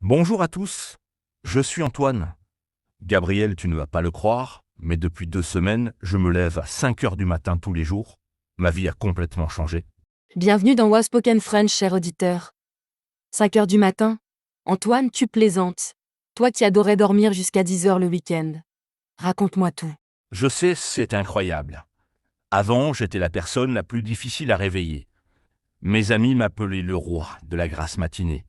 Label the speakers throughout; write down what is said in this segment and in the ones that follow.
Speaker 1: Bonjour à tous, je suis Antoine. Gabriel, tu ne vas pas le croire, mais depuis 2 semaines, je me lève à 5 heures du matin tous les jours. Ma vie a complètement changé.
Speaker 2: Bienvenue dans Was Spoken French, cher auditeur. 5 heures du matin? Antoine, tu plaisantes. Toi qui adorais dormir jusqu'à 10 heures le week-end. Raconte-moi tout.
Speaker 1: Je sais, c'est incroyable. Avant, j'étais la personne la plus difficile à réveiller. Mes amis m'appelaient le roi de la grasse matinée.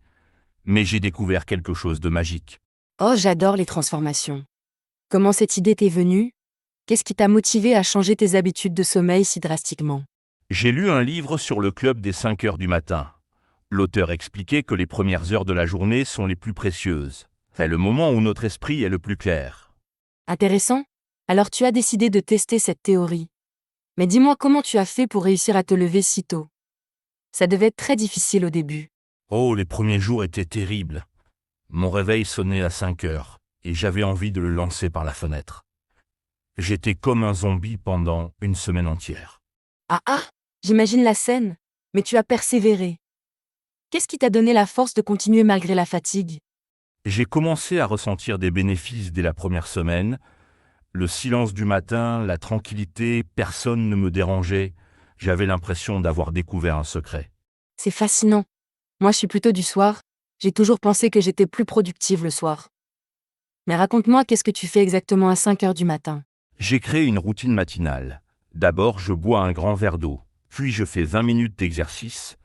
Speaker 1: Mais j'ai découvert quelque chose de magique.
Speaker 2: Oh, j'adore les transformations. Comment cette idée t'est venue? Qu'est-ce qui t'a motivé à changer tes habitudes de sommeil si drastiquement?
Speaker 1: J'ai lu un livre sur le club des 5 heures du matin. L'auteur expliquait que les premières heures de la journée sont les plus précieuses. C'est le moment où notre esprit est le plus clair.
Speaker 2: Intéressant? Alors tu as décidé de tester cette théorie. Mais dis-moi comment tu as fait pour réussir à te lever si tôt. Ça devait être très difficile au début.
Speaker 1: Oh, les premiers jours étaient terribles. Mon réveil sonnait à 5 heures, et j'avais envie de le lancer par la fenêtre. J'étais comme un zombie pendant une semaine entière.
Speaker 2: Ah ah, j'imagine la scène. Mais tu as persévéré. Qu'est-ce qui t'a donné la force de continuer malgré la fatigue?
Speaker 1: J'ai commencé à ressentir des bénéfices dès la première semaine. Le silence du matin, la tranquillité, personne ne me dérangeait. J'avais l'impression d'avoir découvert un secret.
Speaker 2: C'est fascinant. Moi, je suis plutôt du soir. J'ai toujours pensé que j'étais plus productive le soir. Mais raconte-moi, qu'est-ce que tu fais exactement à 5 heures du matin?
Speaker 1: J'ai créé une routine matinale. D'abord, je bois un grand verre d'eau. Puis je fais 20 minutes d'exercice.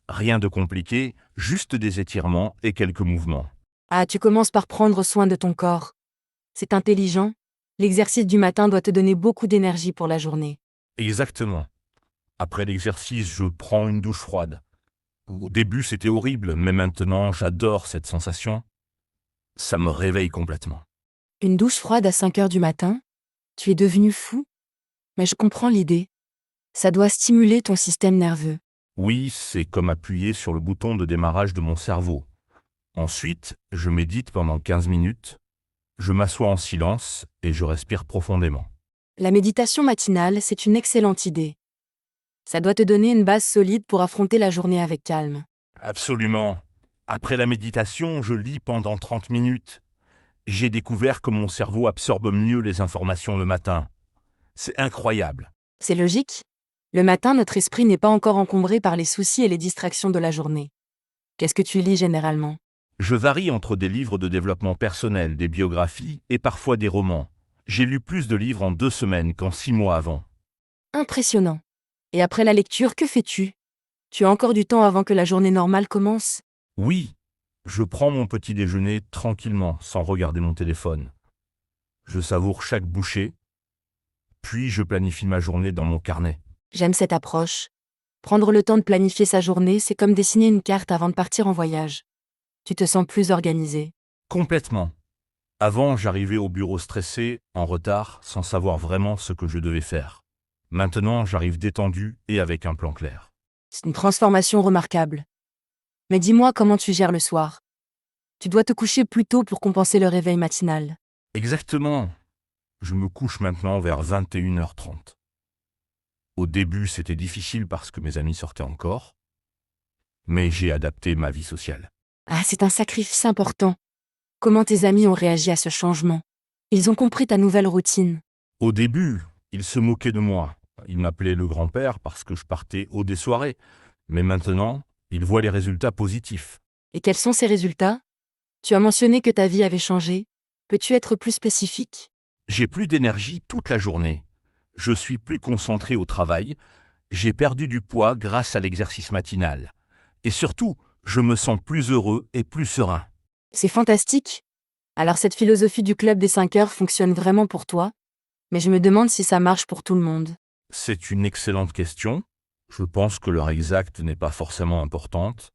Speaker 1: Rien de compliqué, juste des étirements et quelques mouvements.
Speaker 2: Ah, tu commences par prendre soin de ton corps. C'est intelligent. L'exercice du matin doit te donner beaucoup d'énergie pour la journée.
Speaker 1: Exactement. Après l'exercice, je prends une douche froide. Au début, c'était horrible, mais maintenant, j'adore cette sensation. Ça me réveille complètement.
Speaker 2: Une douche froide à 5 heures du matin? Tu es devenu fou? Mais je comprends l'idée. Ça doit stimuler ton système nerveux.
Speaker 1: Oui, c'est comme appuyer sur le bouton de démarrage de mon cerveau. Ensuite, je médite pendant 15 minutes. Je m'assois en silence et je respire profondément.
Speaker 2: La méditation matinale, c'est une excellente idée. Ça doit te donner une base solide pour affronter la journée avec calme.
Speaker 1: Absolument. Après la méditation, je lis pendant 30 minutes. J'ai découvert que mon cerveau absorbe mieux les informations le matin. C'est incroyable.
Speaker 2: C'est logique. Le matin, notre esprit n'est pas encore encombré par les soucis et les distractions de la journée. Qu'est-ce que tu lis généralement?
Speaker 1: Je varie entre des livres de développement personnel, des biographies et parfois des romans. J'ai lu plus de livres en 2 semaines qu'en 6 mois avant.
Speaker 2: Impressionnant. Et après la lecture, que fais-tu? Tu as encore du temps avant que la journée normale commence?
Speaker 1: Oui, je prends mon petit déjeuner tranquillement, sans regarder mon téléphone. Je savoure chaque bouchée, puis je planifie ma journée dans mon carnet.
Speaker 2: J'aime cette approche. Prendre le temps de planifier sa journée, c'est comme dessiner une carte avant de partir en voyage. Tu te sens plus organisé.
Speaker 1: Complètement. Avant, j'arrivais au bureau stressé, en retard, sans savoir vraiment ce que je devais faire. Maintenant, j'arrive détendu et avec un plan clair.
Speaker 2: C'est une transformation remarquable. Mais dis-moi comment tu gères le soir. Tu dois te coucher plus tôt pour compenser le réveil matinal.
Speaker 1: Exactement. Je me couche maintenant vers 21h30. Au début, c'était difficile parce que mes amis sortaient encore, mais j'ai adapté ma vie sociale.
Speaker 2: Ah, c'est un sacrifice important. Comment tes amis ont réagi à ce changement? Ils ont compris ta nouvelle routine.
Speaker 1: Au début, ils se moquaient de moi. Ils m'appelaient le grand-père parce que je partais haut des soirées. Mais maintenant, ils voient les résultats positifs.
Speaker 2: Et quels sont ces résultats? Tu as mentionné que ta vie avait changé. Peux-tu être plus spécifique?
Speaker 1: J'ai plus d'énergie toute la journée. Je suis plus concentré au travail. J'ai perdu du poids grâce à l'exercice matinal. Et surtout, je me sens plus heureux et plus serein.
Speaker 2: C'est fantastique. Alors cette philosophie du club des 5 heures fonctionne vraiment pour toi? Mais je me demande si ça marche pour tout le monde.
Speaker 1: C'est une excellente question. Je pense que l'heure exacte n'est pas forcément importante.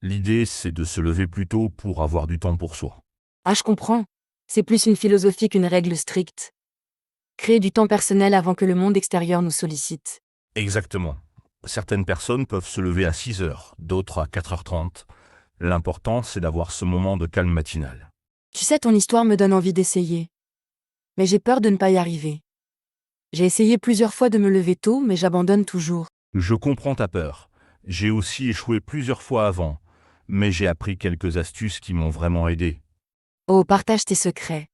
Speaker 1: L'idée, c'est de se lever plus tôt pour avoir du temps pour soi.
Speaker 2: Ah, je comprends. C'est plus une philosophie qu'une règle stricte. Créer du temps personnel avant que le monde extérieur nous sollicite.
Speaker 1: Exactement. Certaines personnes peuvent se lever à 6 heures, d'autres à 4h30. L'important, c'est d'avoir ce moment de calme matinal.
Speaker 2: Tu sais, ton histoire me donne envie d'essayer. Mais j'ai peur de ne pas y arriver. J'ai essayé plusieurs fois de me lever tôt, mais j'abandonne toujours.
Speaker 1: Je comprends ta peur. J'ai aussi échoué plusieurs fois avant. mais j'ai appris quelques astuces qui m'ont vraiment aidé.
Speaker 2: Oh, partage tes secrets.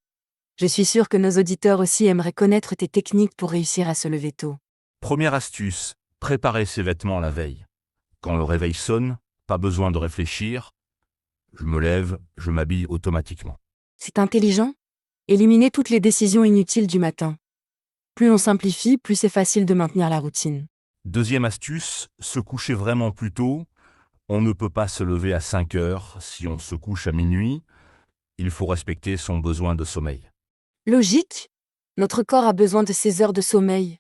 Speaker 2: Je suis sûre que nos auditeurs aussi aimeraient connaître tes techniques pour réussir à se lever tôt.
Speaker 1: Première astuce, préparer ses vêtements la veille. Quand le réveil sonne, pas besoin de réfléchir. Je me lève, je m'habille automatiquement.
Speaker 2: C'est intelligent. Éliminer toutes les décisions inutiles du matin. Plus on simplifie, plus c'est facile de maintenir la routine.
Speaker 1: Deuxième astuce, se coucher vraiment plus tôt. On ne peut pas se lever à 5 heures si on se couche à minuit. Il faut respecter son besoin de sommeil.
Speaker 2: Logique. Notre corps a besoin de ses heures de sommeil.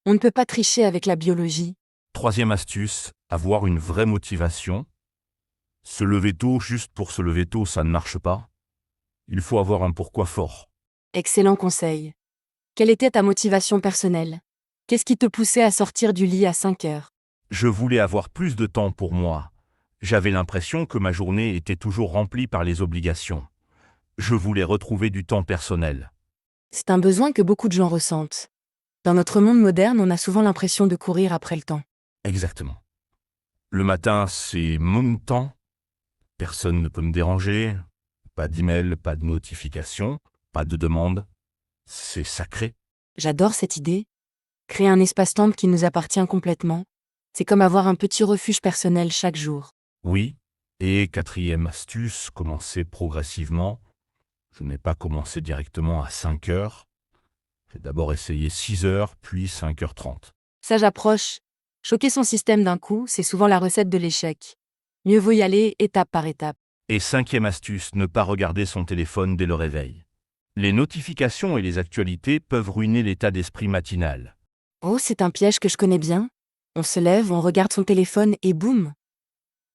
Speaker 2: On ne peut pas tricher avec la biologie.
Speaker 1: Troisième astuce, avoir une vraie motivation. Se lever tôt juste pour se lever tôt, ça ne marche pas. Il faut avoir un pourquoi fort.
Speaker 2: Excellent conseil. Quelle était ta motivation personnelle? Qu'est-ce qui te poussait à sortir du lit à 5 heures?
Speaker 1: Je voulais avoir plus de temps pour moi. J'avais l'impression que ma journée était toujours remplie par les obligations. Je voulais retrouver du temps personnel.
Speaker 2: C'est un besoin que beaucoup de gens ressentent. Dans notre monde moderne, on a souvent l'impression de courir après le temps.
Speaker 1: Exactement. Le matin, c'est mon temps. Personne ne peut me déranger. Pas d'email, pas de notification, pas de demande. C'est sacré.
Speaker 2: J'adore cette idée. Créer un espace-temps qui nous appartient complètement. C'est comme avoir un petit refuge personnel chaque jour.
Speaker 1: Oui. Et quatrième astuce, commencer progressivement. Je n'ai pas commencé directement à 5 heures. J'ai d'abord essayé 6 heures, puis 5h30.
Speaker 2: Sage approche. Choquer son système d'un coup, c'est souvent la recette de l'échec. Mieux vaut y aller étape par étape.
Speaker 1: Et cinquième astuce, ne pas regarder son téléphone dès le réveil. Les notifications et les actualités peuvent ruiner l'état d'esprit matinal.
Speaker 2: Oh, c'est un piège que je connais bien. On se lève, on regarde son téléphone et boum.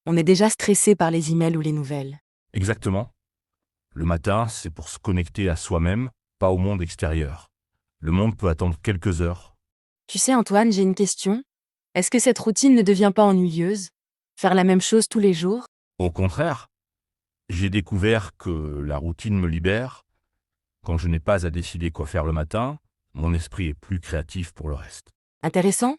Speaker 2: On est déjà stressé par les emails ou les nouvelles.
Speaker 1: Exactement. Le matin, c'est pour se connecter à soi-même, pas au monde extérieur. Le monde peut attendre quelques heures.
Speaker 2: Tu sais Antoine, j'ai une question. Est-ce que cette routine ne devient pas ennuyeuse? Faire la même chose tous les jours?
Speaker 1: Au contraire, j'ai découvert que la routine me libère. Quand je n'ai pas à décider quoi faire le matin, mon esprit est plus créatif pour le reste.
Speaker 2: Intéressant?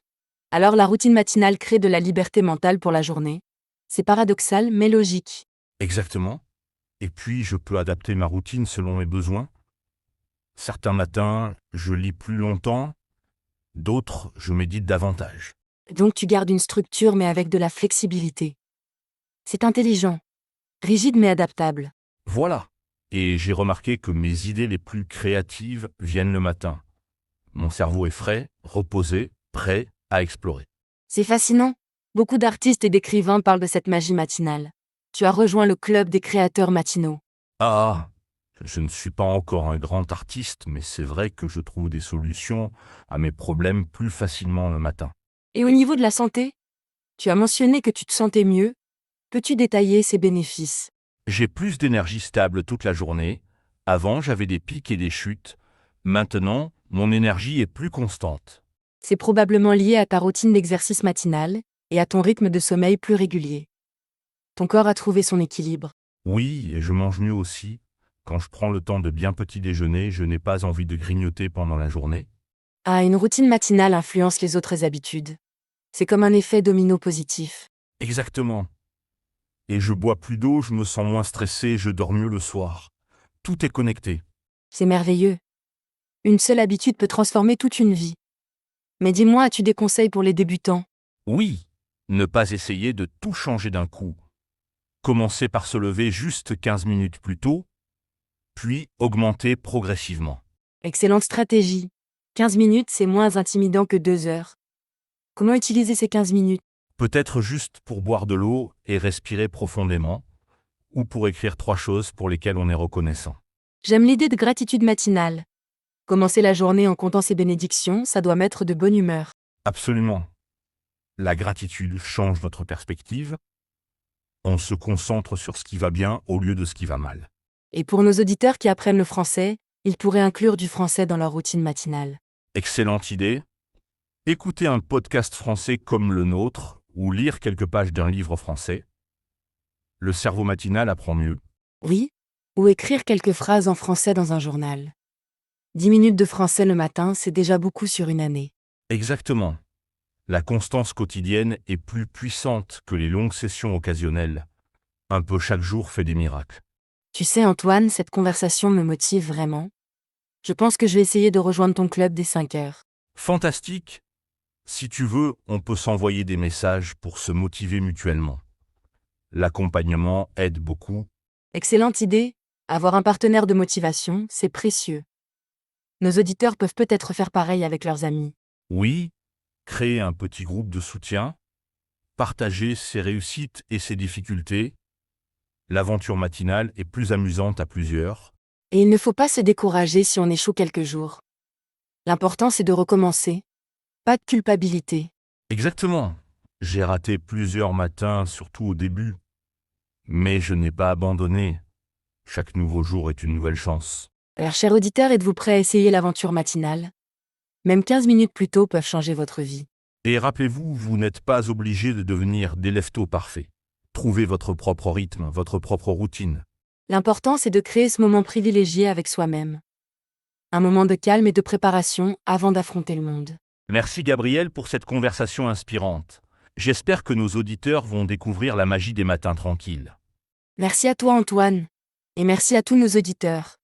Speaker 2: Alors la routine matinale crée de la liberté mentale pour la journée. C'est paradoxal, mais logique.
Speaker 1: Exactement. Et puis, je peux adapter ma routine selon mes besoins. Certains matins, je lis plus longtemps. D'autres, je médite davantage.
Speaker 2: Donc tu gardes une structure mais avec de la flexibilité. C'est intelligent. Rigide mais adaptable.
Speaker 1: Voilà. Et j'ai remarqué que mes idées les plus créatives viennent le matin. Mon cerveau est frais, reposé, prêt à explorer.
Speaker 2: C'est fascinant. Beaucoup d'artistes et d'écrivains parlent de cette magie matinale. Tu as rejoint le club des créateurs matinaux.
Speaker 1: Ah, je ne suis pas encore un grand artiste, mais c'est vrai que je trouve des solutions à mes problèmes plus facilement le matin.
Speaker 2: Et au niveau de la santé? Tu as mentionné que tu te sentais mieux. Peux-tu détailler ces bénéfices?
Speaker 1: J'ai plus d'énergie stable toute la journée. Avant, j'avais des pics et des chutes. Maintenant, mon énergie est plus constante.
Speaker 2: C'est probablement lié à ta routine d'exercice matinale et à ton rythme de sommeil plus régulier. Ton corps a trouvé son équilibre.
Speaker 1: Oui, et je mange mieux aussi. Quand je prends le temps de bien petit déjeuner, je n'ai pas envie de grignoter pendant la journée.
Speaker 2: Ah, une routine matinale influence les autres habitudes. C'est comme un effet domino positif.
Speaker 1: Exactement. Et je bois plus d'eau, je me sens moins stressé, je dors mieux le soir. Tout est connecté.
Speaker 2: C'est merveilleux. Une seule habitude peut transformer toute une vie. Mais dis-moi, as-tu des conseils pour les débutants?
Speaker 1: Oui, ne pas essayer de tout changer d'un coup. Commencer par se lever juste 15 minutes plus tôt, puis augmenter progressivement.
Speaker 2: Excellente stratégie. 15 minutes, c'est moins intimidant que 2 heures. Comment utiliser ces 15 minutes?
Speaker 1: Peut-être juste pour boire de l'eau et respirer profondément, ou pour écrire 3 choses pour lesquelles on est reconnaissant.
Speaker 2: J'aime l'idée de gratitude matinale. Commencer la journée en comptant ses bénédictions, ça doit mettre de bonne humeur.
Speaker 1: Absolument. La gratitude change notre perspective. On se concentre sur ce qui va bien au lieu de ce qui va mal.
Speaker 2: Et pour nos auditeurs qui apprennent le français, ils pourraient inclure du français dans leur routine matinale.
Speaker 1: Excellente idée. Écouter un podcast français comme le nôtre ou lire quelques pages d'un livre français. Le cerveau matinal apprend mieux.
Speaker 2: Oui, ou écrire quelques phrases en français dans un journal. 10 minutes de français le matin, c'est déjà beaucoup sur une année.
Speaker 1: Exactement. La constance quotidienne est plus puissante que les longues sessions occasionnelles. Un peu chaque jour fait des miracles.
Speaker 2: Tu sais, Antoine, cette conversation me motive vraiment. Je pense que je vais essayer de rejoindre ton club dès 5 heures.
Speaker 1: Fantastique. Si tu veux, on peut s'envoyer des messages pour se motiver mutuellement. L'accompagnement aide beaucoup.
Speaker 2: Excellente idée. Avoir un partenaire de motivation, c'est précieux. Nos auditeurs peuvent peut-être faire pareil avec leurs amis.
Speaker 1: Oui, créer un petit groupe de soutien, partager ses réussites et ses difficultés. L'aventure matinale est plus amusante à plusieurs.
Speaker 2: Et il ne faut pas se décourager si on échoue quelques jours. L'important, c'est de recommencer. Pas de culpabilité.
Speaker 1: Exactement. J'ai raté plusieurs matins, surtout au début. Mais je n'ai pas abandonné. Chaque nouveau jour est une nouvelle chance.
Speaker 2: Alors, chers auditeurs, êtes-vous prêts à essayer l'aventure matinale? Même 15 minutes plus tôt peuvent changer votre vie.
Speaker 1: Et rappelez-vous, vous n'êtes pas obligé de devenir des lève-tôt parfaits. Trouvez votre propre rythme, votre propre routine.
Speaker 2: L'important, c'est de créer ce moment privilégié avec soi-même. Un moment de calme et de préparation avant d'affronter le monde.
Speaker 1: Merci Gabriel pour cette conversation inspirante. J'espère que nos auditeurs vont découvrir la magie des matins tranquilles.
Speaker 2: Merci à toi, Antoine. Et merci à tous nos auditeurs.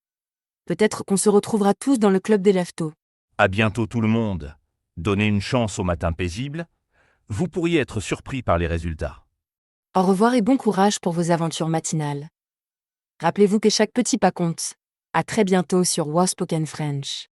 Speaker 2: Peut-être qu'on se retrouvera tous dans le club des lève-tôt.
Speaker 1: À bientôt tout le monde. Donnez une chance au matin paisible. Vous pourriez être surpris par les résultats.
Speaker 2: Au revoir et bon courage pour vos aventures matinales. Rappelez-vous que chaque petit pas compte. À très bientôt sur Waspoken French.